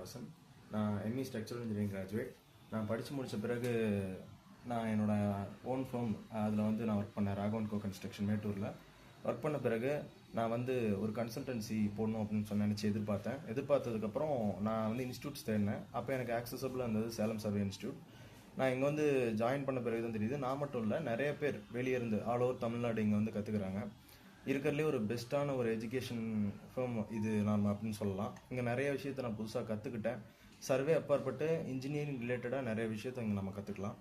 ஸ்ரீனிவாசன். நான் ME structural engineering graduate. நான் படித்து முடித்த பிறகு நான் என்னோடய ஓன் ஃபேம் அதில் வந்து நான் ஒர்க் பண்ணேன். ராகவன் கோ கன்ஸ்ட்ரக்ஷன் மேட்டூரில் ஒர்க் பண்ண பிறகு நான் வந்து ஒரு கன்சல்டன்சி போடணும் அப்படின்னு நினச்சி எதிர்பார்த்ததுக்கப்புறம் நான் வந்து இன்ஸ்டியூட்ஸ் தேடினேன். அப்போ எனக்கு ஆக்சசபிளாக இருந்தது சேலம் சர்வே இன்ஸ்டியூட். நான் இங்கே வந்து ஜாயின் பண்ண பிறகு தான் தெரியுது, நான் மட்டும் இல்லை நிறைய பேர் வெளியே இருந்து ஆல் ஓவர் தமிழ்நாடு இங்கே வந்து கற்றுக்குறாங்க. இருக்கிறதுலே ஒரு பெஸ்ட்டான ஒரு எஜுகேஷன் ஃபேம் இது நான் அப்படின்னு சொல்லலாம். இங்கே நிறைய விஷயத்த நான் புதுசாக கற்றுக்கிட்டேன். சர்வே அப்பாற்பட்டு இன்ஜினியரிங் ரிலேட்டடாக நிறைய விஷயத்த இங்கே நம்ம கற்றுக்கலாம்.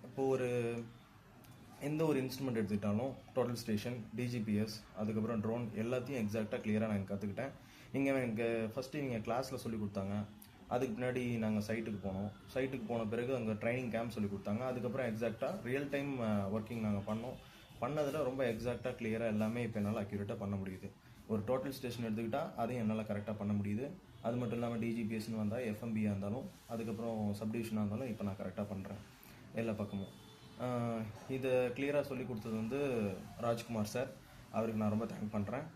இப்போது எந்த ஒரு இன்ஸ்ட்ருமெண்ட் எடுத்துக்கிட்டாலும் டோட்டல் ஸ்டேஷன், டிஜிபிஎஸ், அதுக்கப்புறம் ட்ரோன் எல்லாத்தையும் எக்ஸாக்டாக கிளியராக நான் கற்றுக்கிட்டேன். இங்கே எனக்கு ஃபஸ்ட்டு இவங்க கிளாஸில் சொல்லி கொடுத்தாங்க. அதுக்கு முன்னாடி நாங்கள் சைட்டுக்கு போனோம். சைட்டுக்கு போன பிறகு அங்கே ட்ரைனிங் கேம்ப் சொல்லி கொடுத்தாங்க. அதுக்கப்புறம் எக்ஸாக்டாக ரியல் டைம் ஒர்க்கிங் நாங்கள் பண்ணதில் ரொம்ப எக்ஸாக்டாக கிளியராக எல்லாமே இப்போ என்னால் அக்யூரேட்டாக பண்ண முடியுது. ஒரு டோட்டல் ஸ்டேஷன் எடுத்துக்கிட்டால் அதையும் என்னால் கரெக்டாக பண்ண முடியுது. அது மட்டும் இல்லாமல் டிஜிபிஎஸ்ன்னு வந்தால் எஃப்எம்பியாக இருந்தாலும் அதுக்கப்புறம் சப்டிவிஷனாக இருந்தாலும் இப்போ நான் கரெக்டாக பண்ணுறேன் எல்லா பக்கமும். இதை கிளியராக சொல்லி கொடுத்தது வந்து ராஜ்குமார் சார். அவருக்கு நான் ரொம்ப தேங்க் பண்ணுறேன்.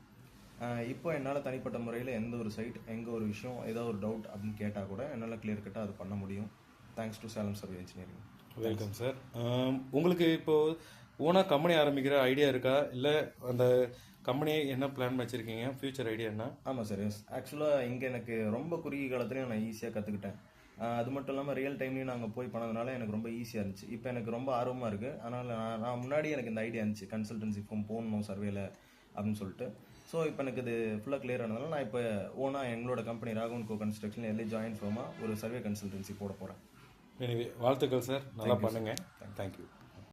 இப்போ என்னால் தனிப்பட்ட முறையில் எந்த ஒரு சைட், எங்கே ஒரு விஷயம், ஏதோ ஒரு டவுட் அப்படின்னு கேட்டால் கூட என்னால் கிளியர் கட்டாக அது பண்ண முடியும். Thanks to Salem survey engineering. Welcome sir. உங்களுக்கு இப்போது ஓனாக கம்பெனி ஆரம்பிக்கிற ஐடியா இருக்கா, இல்லை அந்த கம்பெனியை என்ன பிளான் வச்சுருக்கீங்க, ஃப்யூச்சர் ஐடியா என்ன? ஆமாம் சார், எஸ். ஆக்சுவலாக இங்கே எனக்கு ரொம்ப குறுகிய காலத்துலேயும் நான் ஈஸியாக கற்றுக்கிட்டேன். அது மட்டும் இல்லாமல் ரியல் டைம்லேயும் நாங்கள் போய் பண்ணதுனால எனக்கு ரொம்ப ஈஸியாக இருந்துச்சு. இப்போ எனக்கு ரொம்ப ஆர்வமாக இருக்குது. அதனால் நான் முன்னாடி எனக்கு இந்த ஐடியா இருந்துச்சு, கன்சல்டன்சி ஃபார்ம் போடணும் சர்வேல அப்படின்னு சொல்லிட்டு. ஸோ இப்போ எனக்கு இது ஃபுல்லாக கிளியர் ஆனதுனால நான் இப்போ ஓனாக எங்களோட கம்பெனி ராகவன் கோ கன்ஸ்ட்ரக்ஷன் எல்லை ஜாயின் ஃபார்மாக ஒரு சர்வே கன்சல்டன்சி போட போகிறேன். எனவே வாழ்த்துக்கள் சார், நல்லா பண்ணுங்கள். தேங்க்யூ.